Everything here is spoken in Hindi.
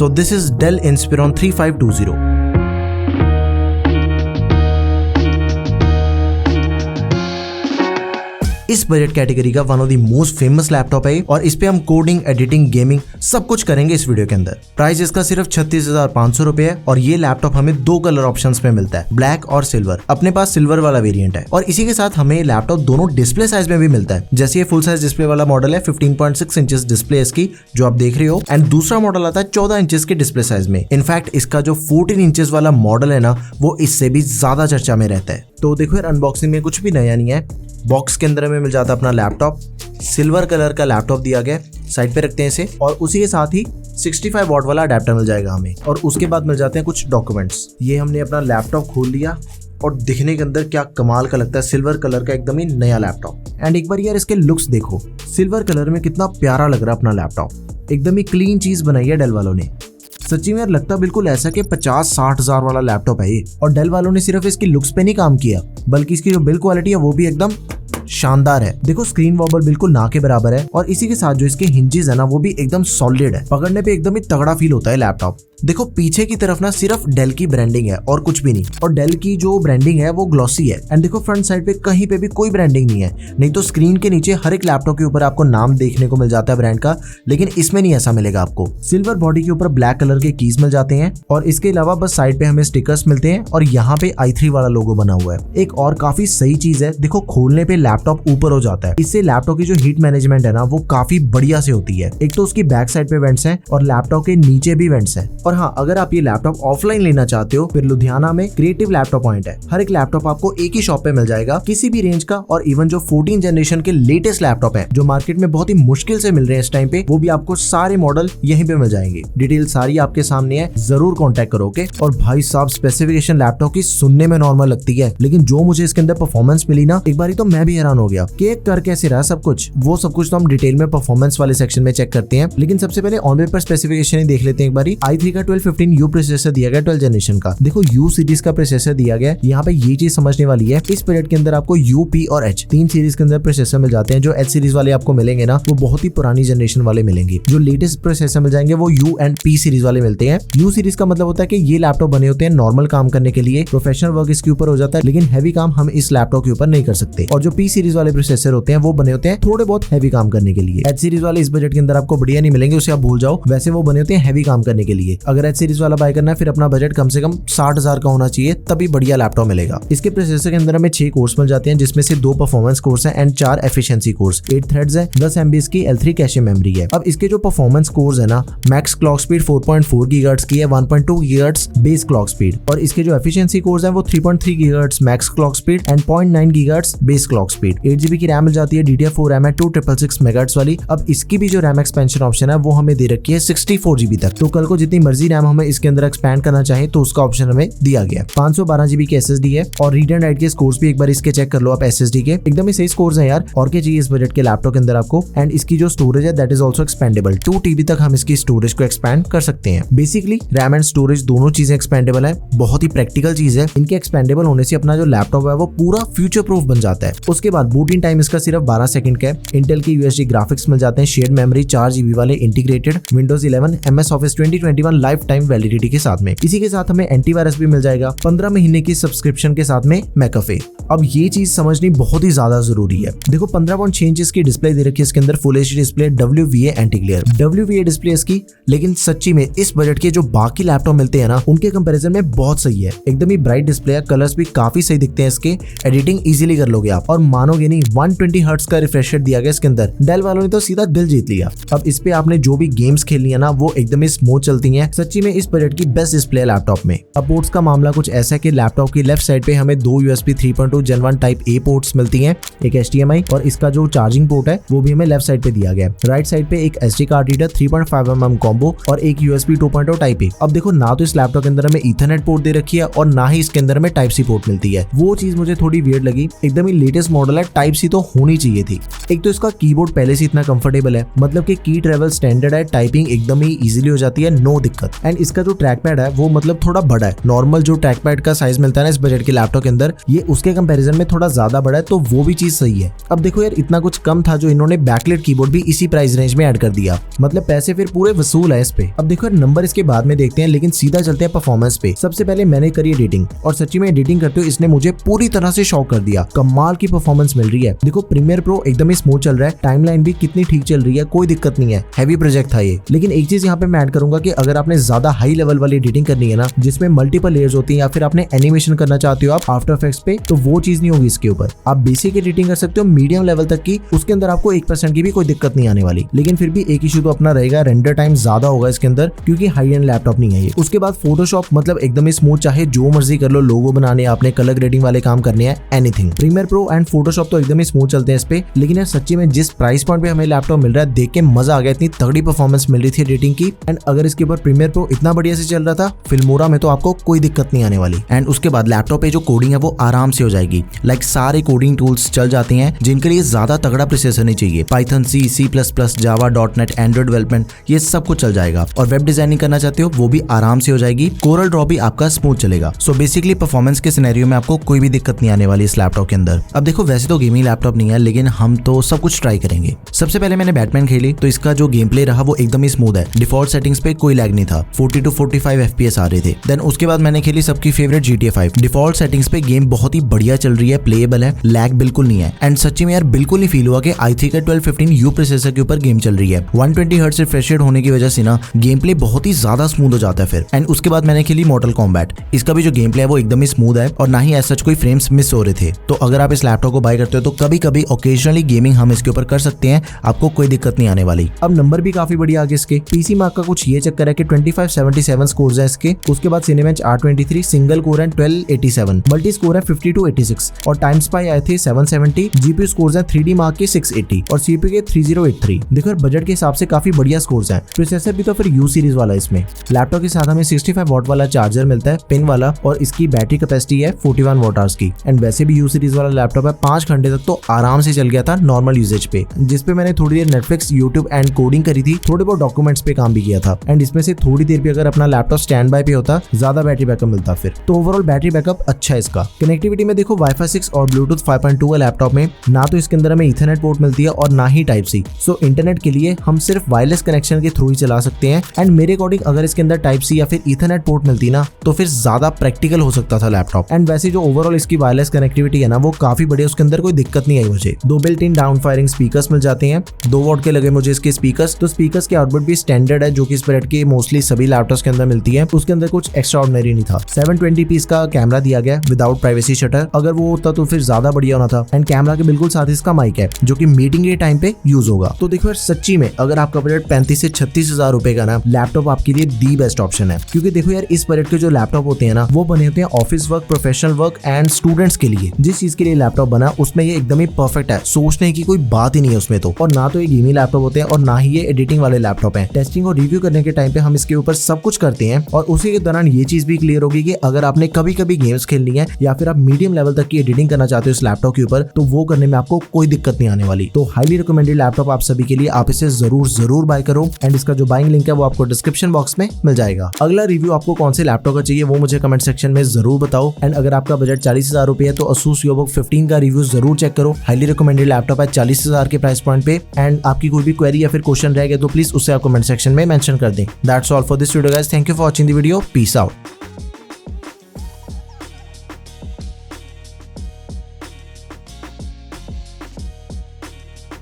So this is Dell Inspiron 3520. इस बजट कैटेगरी का one of the most famous laptop है और इस पे हम कोडिंग, एडिटिंग, गेमिंग सब कुछ करेंगे इस वीडियो के अंदर। प्राइस इसका सिर्फ 36,500 रुपए है और ये लैपटॉप हमें 2 कलर ऑप्शंस में मिलता है, ब्लैक और सिल्वर। अपने पास सिल्वर वाला वेरिएंट है और इसी के साथ हमें लैपटॉप दोनों डिस्प्ले साइज में भी मिलता है। जैसे ये फुल साइज डिस्प्ले वाला मॉडल है 15.6 इंचेस डिस्प्ले इसकी जो आप देख रहे हो, एंड दूसरा मॉडल आता है 14 इंचेस के डिस्प्ले साइज में। इनफैक्ट इसका जो 14 इंचेस वाला मॉडल है ना, वो इससे भी ज्यादा चर्चा में रहता है। तो देखो यार, अनबॉक्सिंग में कुछ भी नया नहीं है। बॉक्स के अंदर हमें मिल जाता है अपना लैपटॉप, सिल्वर कलर का लैपटॉप दिया गया, साइड पे रखते हैं इसे, और उसी के साथ ही 65 वॉट वाला अडेप्टर मिल जाएगा हमें, और उसके बाद मिल जाते हैं कुछ डॉक्यूमेंट्स। ये हमने अपना लैपटॉप खोल लिया और दिखने के अंदर क्या कमाल का लगता है, सिल्वर कलर का एकदम ही नया लैपटॉप। एंड एक बार यार इसके लुक्स देखो, सिल्वर कलर में कितना प्यारा लग रहा है अपना लैपटॉप। एकदम ही क्लीन चीज बनाई है डेल वालों ने। सच्ची में यार लगता बिल्कुल ऐसा कि 50-60 हजार वाला लैपटॉप है ये। और डेल वालों ने सिर्फ इसकी लुक्स पे नहीं काम किया, बल्कि इसकी जो बिल्ड क्वालिटी है वो भी एकदम शानदार है। देखो स्क्रीन वॉबल बिल्कुल ना के बराबर है और इसी के साथ जो इसके हिंजेस है ना, वो भी एकदम सॉलिड है। पकड़ने पे एकदम ही तगड़ा फील होता है लैपटॉप। देखो पीछे की तरफ ना सिर्फ डेल की ब्रांडिंग है और कुछ भी नहीं, और डेल की जो ब्रांडिंग है वो ग्लॉसी है। एंड देखो फ्रंट साइड पे कहीं पे भी कोई ब्रांडिंग नहीं है, नहीं तो स्क्रीन के नीचे हर एक लैपटॉप के ऊपर आपको नाम देखने को मिल जाता है ब्रांड का, लेकिन इसमें नहीं ऐसा मिलेगा आपको। सिल्वर बॉडी के ऊपर ब्लैक कलर के कीज मिल जाते हैं और इसके अलावा बस साइड पे हमें स्टिकर्स मिलते हैं और यहाँ पे i3 वाला लोगो बना हुआ है। एक और काफी सही चीज है, देखो खोलने पे लैपटॉप ऊपर हो जाता है। इससे लैपटॉप की जो हीट मैनेजमेंट है ना, वो काफी बढ़िया से होती है। एक तो उसकी बैक साइड पे वेंट्स हैं और लैपटॉप के नीचे भी वेंट्स हैं। और हाँ, अगर आप ये लैपटॉप ऑफलाइन लेना चाहते हो, फिर लुधियाना में क्रिएटिव लैपटॉप पॉइंट है। हर एक लैपटॉप आपको एक ही शॉप पे मिल जाएगा, किसी भी रेंज का। और इवन जो 14 जनरेशन के लेटेस्ट लैपटॉप है जो मार्केट में बहुत ही मुश्किल से मिल रहे हैं इस टाइम पे, वो भी आपको सारे मॉडल यहीं पे मिल जाएंगे। डिटेल सारी आपके सामने है, जरूर कॉन्टेक्ट करोगे। और भाई साहब, स्पेसिफिकेशन लैपटॉप की सुनने में नॉर्मल लगती है, लेकिन जो मुझे इसके अंदर परफॉर्मेंस मिली ना, एक बारी तो मैं भी हैरान हो गया कि कर कैसे रहा सब कुछ। वो सब कुछ तो हम डिटेल में परफॉर्मेंस वाले सेक्शन में चेक करते हैं, लेकिन सबसे पहले ऑन पेपर स्पेसिफिकेशन ही देख लेते हैं एक बारी। i3 का 1215U प्रोसेसर दिया गया 12 जनरेशन का। देखो U सीरीज का प्रोसेसर दिया गया। यहाँ पे ये चीज समझने वाली है, इस पीरियड के अंदर आपको U, P और H 3 सीरीज के अंदर प्रोसेसर मिल जाते हैं। जो H सीरीज वाले आपको मिलेंगे ना, वो बहुत ही पुरानी जनरेशन वाले मिलेंगे। जो लेटेस्ट प्रोसेसर मिल जाएंगे वो U एंड P सीरीज वाले मिलते हैं। U सीरीज का मतलब होता है कि ये लैपटॉप बने होते हैं नॉर्मल काम करने के लिए, प्रोफेशनल वर्क इसके ऊपर हो जाता है, लेकिन हैवी काम हम इस लैपटॉप के ऊपर नहीं कर सकते। और जो P सीरीज वाले प्रोसेसर होते हैं वो बने होते हैं थोड़े बहुत हैवी काम करने के लिए। H सीरीज वाले इस बजट के अंदर आपको बढ़िया नहीं मिलेंगे, उसे आप भूल जाओ। वैसे वो बने होते हैं हैवी काम करने के लिए। अगर H सीरीज वाला बाय करना है, फिर अपना बजट कम से कम 60,000 का होना चाहिए, तभी बढ़िया लैपटॉप मिलेगा। इसके प्रोसेसर के अंदर हमें 6 कोर्स मिल जाते हैं, जिसमें से 2 परफॉर्मेंस कोर्स हैं एंड 4 एफिशिएंसी कोर्स। 8 थ्रेड्स है, 10 MB की L3 कैशे मेमोरी है। अब इसके जो परफॉर्मेंस कोर्स है ना, मैक्स क्लॉक स्पीड 4.4 GHz की है, 1.2 GHz बेस क्लॉक स्पीड। और इसके जो एफिशिएंसी कोर्स है वो 3.3 GHz max clock speed and 0.9 GHz base clock speed. 8GB की रैम मिल जाती है, DDR4 रैम है 266 MHz वाली। अब इसकी भी जो रैम एक्सपेंशन ऑप्शन है वो हमें दे रखी है 64GB तक। तो कल को जितनी मर्जी रैम हमें इसके अंदर एक्सपैंड करना चाहे तो उसका ऑप्शन हमें दिया गया। 512GB की SSD है और रीड एंड राइट के स्कोर्स भी एक बार इसके चेक कर लो आप। SSD के एकदम ही सही स्कोर्स हैं यार, और क्या चाहिए इस बजट के लैपटॉप के अंदर आपको। एंड इसकी जो स्टोरेज है that is also expendable, 2TB तक हम इसकी स्टोरेज को एक्सपैंड कर सकते हैं। बेसिकली रैम एंड स्टोरेज दोनों चीजें एक्सपेंडेबल है, बहुत ही प्रैक्टिकल चीज है। इनके एक्सपेंडेबल होने से अपना जो लैपटॉप है वो पूरा फ्यूचर प्रूफ बन जाता है। उसके बाद बूटिंग टाइम इसका सिर्फ 12 सेकंड का है। इंटेल की USD ग्राफिक्स मिल जाते हैं, शेयर्ड मेमोरी 4GB वाले integrated, Windows 11 MS Office 2021 life time validity के साथ में। इसी के साथ हमें एंटीवायरस भी मिल जाएगा 15 महीने की सब्सक्रिप्शन के साथ में मैकअफे। अब ये चीज समझनी बहुत ही ज्यादा जरूरी है। देखो 15.6 इंचेस की डिस्प्ले दे रखी है इसके अंदर, full HD display, WVA anti glare, WVA display इसकी। लेकिन सच्ची में इस बजट के जो बाकी लैपटॉप मिलते हैं ना, उनके कंपैरिजन में बहुत सही है। एकदम ही ब्राइट डिस्प्ले है, कलर्स भी काफी सही दिखते हैं इसके, एडिटिंग इजीली कर लोगे आप। और मानोगे नहीं, 120 हर्ट्ज का रिफ्रेश रेट दिया गया इसके अंदर। डेल वालों ने तो सीधा दिल जीत लिया। अब इस पे आपने जो भी गेम्स खेलनी है ना, वो एकदम ही स्मूथ चलती हैं। सच्ची में इस बजट की बेस्ट डिस्प्ले लैपटॉप में। अब पोर्ट्स का मामला कुछ ऐसा है कि लैपटॉप की लेफ्ट साइड पे हमें 2 USB 3.2 Gen 1 type A ports मिलती हैं, एक HDMI, और इसका जो चार्जिंग पोर्ट है वो भी हमें लेफ्ट साइड पे दिया गया है। राइट साइड पे एक SD card reader 3.5mm combo और एक USB 2.0 टाइप A। अब देखो ना तो इस लैपटॉप के अंदर हमें ईथरनेट पोर्ट दे रखी है और ना ही इसके अंदर हमें टाइप C पोर्ट मिलती है। वो चीज मुझे थोड़ी वियर्ड लगी। एकदम ही लेटेस्ट मॉडल है, टाइप C तो होनी चाहिए थी। एक तो इसका कीबोर्ड पहले से इतना कंफर्टेबल है, मतलब कि की ट्रेवल स्टैंडर्ड है, टाइपिंग एकदम ही इजीली हो जाती है, नो दिक्कत। दिक्कत। एंड इसका जो ट्रैक पैड है वो मतलब थोड़ा बड़ा है, नॉर्मल जो ट्रैक पैड का साइज मिलता है ना इस बजट के लैपटॉप के अंदर, ये उसके कंपैरिजन में थोड़ा ज्यादा बड़ा है, तो वो भी चीज सही है। अब देखो यार इतना कुछ कम था जो इन्होंने बैकलाइट कीबोर्ड भी इसी प्राइस रेंज में ऐड कर दिया, मतलब पैसे फिर पूरे वसूल है इस पे। अब देखो यार नंबर इसके बाद में देखते हैं, लेकिन सीधा चलते हैं परफॉर्मेंस पे। सबसे पहले मैंने करी एडिटिंग और सच्ची में एडिटिंग करते हुए इसने मुझे पूरी तरह से शॉक कर दिया। कमाल की परफॉर्मेंस मिल रही है। देखो प्रीमियर प्रो एकदम ही स्मूथ चल रहा है, टाइमलाइन भी कितनी ठीक चल रही है, कोई दिक्कत नहीं है। हैवी प्रोजेक्ट था ये, लेकिन एक चीज यहाँ पे मैं ऐड करूंगा कि अगर आपने ज्यादा हाई लेवल वाली एडिटिंग करनी है ना, जिसमें मल्टीपल लेयर्स होती है, या फिर आपने एनिमेशन करना चाहते हो आप आफ्टर इफेक्ट्स पे, तो वो चीज नहीं होगी इसके ऊपर। आप बेसिक एडिटिंग कर सकते हो मीडियम लेवल तक की, उसके अंदर आपको 1% की भी कोई दिक्कत नहीं आने वाली। लेकिन फिर भी एक इशू तो अपना रहेगा, रेंडर टाइम ज्यादा होगा इसके अंदर, क्योंकि हाई एंड लैपटॉप नहीं है ये। उसके बाद फोटोशॉप मतलब एकदम ही स्मूथ, चाहे जो मर्जी कर लो, लोगो बनाने, आपने कलर ग्रेडिंग वाले काम करने हैं, anything. Premiere Pro and Photoshop तो एकदम ही स्मूथ चलते हैं इस पे। लेकिन यार सच्ची में जिस प्राइस पॉइंट पे हमें लैपटॉप मिल रहा है, देख के मजा आ गया, इतनी तगड़ी परफॉर्मेंस मिल रही थी एडिटिंग की। एंड अगर इसके ऊपर प्रीमियर प्रो इतना बढ़िया से चल रहा था, फिल्मोरा में तो आपको कोई दिक्कत नहीं आने वाली। एंड उसके बाद लैपटॉप पे जो कोडिंग है वो आराम से हो जाएगी, लाइक सारे कोडिंग टूल्स चल जाते हैं जिनके लिए ज्यादा तगड़ा प्रोसेसर नहीं चाहिए। पाइथन, C++, जावा, .NET, एंड्रॉइड डेवलपमेंट, ये सब कुछ चल जाएगा। और वेब डिजाइनिंग करना चाहते हो वो भी आराम से हो जाएगी। कोरल ड्रॉ भी आपका स्मूथ चलेगा। सो बेसिकली परफॉर्मेंस के सिनेरियो में आपको कोई भी दिक्कत नहीं आने वाली इस लैपटॉप के अंदर। अब देखो वैसे तो गेमिंग लैपटॉप नहीं है, लेकिन हम तो सब कुछ ट्राई करेंगे। सबसे पहले मैंने बैटमैन खेली, तो इसका जो गेम प्ले रहा वो एकदम ही स्मूथ है। डिफॉल्ट सेटिंग्स पे कोई लैग नहीं था, 40 to 45 FPS आ रहे थे। देन उसके बाद मैंने खेली सबकी फेवरेट GTA 5। डिफॉल्ट सेटिंग्स पे गेम बहुत ही बढ़िया चल रही है, प्लेएबल है, लैग बिल्कुल नहीं है। एंड सच्ची में यार बिल्कुल नहीं फील हुआ कि i3 का 1215U प्रोसेसर के ऊपर गेम चल रही है। 120 हर्ट्ज रिफ्रेश रेट होने की वजह से ना गेम प्ले बहुत ही ज्यादा स्मूथ हो जाता है फिर। एंड उसके बाद मैंने खेली मॉर्टल कॉम्बैट। इसका भी जो गेम प्ले है वो एकदम ही स्मूथ है, और ना ही एज सच कोई फ्रेम्स मिस हो रहे थे। तो अगर आप इस लैपटॉप को बाय करते हो तो कभी कभी ओकेजनली गेमिंग हम इसके ऊपर कर सकते हैं, आपको कोई दिक्कत नहीं आने वाली। अब नंबर भी काफी बढ़िया आगे इसके। पीसी मार्क का कुछ ये चक्कर है कि 2577 स्कोर्स है इसके। उसके बाद सिनेबेंच R23 सिंगल कोर है 1287, मल्टी स्कोर है 5286, और टाइम स्पाई आए थे 770। जीपीयू स्कोर्स है 3D मार्क के 680 और सीपीयू के 3083। देखो बजट के हिसाब से काफी बढ़िया स्कोर्स हैं। प्रोसेसर भी तो फिर U सीरीज वाला इसमें। लैपटॉप के साथ हमें 65 वॉट वाला चार्जर मिलता है, पिन वाला, और इसकी बैटरी कैपेसिटी है 41 वॉट आवर्स की। एंड वैसे भी U सीरीज वाला लैपटॉप है, 5 घंटे तक तो आराम से चल गया था नॉर्मल यूजेज पे, जिसपे मैंने थोड़ी देर नेटफ्लिक्स, यूट्यूब एंड कोडिंग करी थी, थोड़े बहुत डॉक्यूमेंट्स पे काम भी किया था। एंड इसमें से थोड़ी देर भी अगर अपना लैपटॉप स्टैंड बाय पे होता, ज्यादा बैटरी बैकअप मिलता फिर। तो ओवरऑल बैटरी बैकअप अच्छा है इसका। कनेक्टिविटी में देखो वाईफाई 6 और ब्लूटूथ 5.2 है लैपटॉप में। ना तो इसके अंदर हमें ईथरनेट पोर्ट मिलती है और ना ही टाइप सी। सो इंटरनेट के लिए हम सिर्फ वायरलेस कनेक्शन के थ्रू ही चला सकते हैं। एंड मेरे अकॉर्डिंग अगर इसके अंदर टाइप सी या फिर ईथरनेट पोर्ट मिलती ना, तो फिर ज्यादा प्रैक्टिकल हो सकता था लैपटॉप। एंड वैसे जो ओवरऑल इसकी वायरलेस कनेक्टिविटी है ना, वो काफी बढ़िया, उसके अंदर कोई दिक्कत नहीं आई मुझे। 2 built in down firing speakers मिल जाते हैं, 2 वॉट के लगे मुझे इसके स्पीकर्स। तो स्पीकर्स की आउटपुट भी स्टैंडर्ड है, जो कि इस ब्रांड के मोस्टली सभी लैपटॉप्स के अंदर मिलती है। उसके अंदर कुछ एक्स्ट्रा ऑर्डिनरी नहीं था। 720p इसका कैमरा दिया गया विदाउट प्राइवेसी शटर, अगर वो होता तो फिर ज्यादा बढ़िया होना था। एंड कैमरा के बिल्कुल साथ इसका माइक है, जो कि मीटिंग के टाइम पे यूज होगा। तो देखो यार सच्ची में अगर आपका बजट 35 से 36 हजार रुपए का ना, लैपटॉप आपके लिए दी बेस्ट ऑप्शन है। क्योंकि देखो यार इस बजट के जो लैपटॉप होते हैं ना, वो बने होते हैं office work, professional work and students के लिए। जिस चीज के लिए लैपटॉप बना उसमें ये एकदम ही परफेक्ट है, सोचने की कोई बात ही नहीं है उसमें तो। और ना तो ये गेमिंग लैपटॉप होते हैं और ना ही ये एडिटिंग वाले लैपटॉप हैं। टेस्टिंग और रिव्यू करने के टाइम पे हम इसके ऊपर सब कुछ करते हैं, और उसी के दौरान ये चीज भी क्लियर होगी कि अगर आपने कभी कभी गेम्स खेलनी है या फिर आप मीडियम लेवल तक की एडिटिंग करना चाहते हो इस लैपटॉप के ऊपर, तो वो करने में आपको कोई दिक्कत नहीं आने वाली। तो हाईली रिकमेंडेड लैपटॉप आप सभी के लिए, आप इसे जरूर बाय करो। एंड इसका जो बाइंग लिंक है वो आपको डिस्क्रिप्शन बॉक्स में मिल जाएगा। अगला रिव्यू आपको कौन से लैपटॉप का चाहिए वो मुझे कमेंट सेक्शन में जरूर बताओ। एंड अगर आपका बजट 40,000 रुपए है तो Asus VivoBook 15 का रिव्यू जरूर चेक करो। हाईली रिकमेंडेड लैपटॉप है 40,000 के प्राइस पॉइंट पे। एंड आपकी कोई भी क्वेरी या फिर क्वेश्चन रह गया तो प्लीज उसे आप कमेंट सेक्शन में मेंशन कर दें। That's all for this video guys, thank you for watching the video, peace out.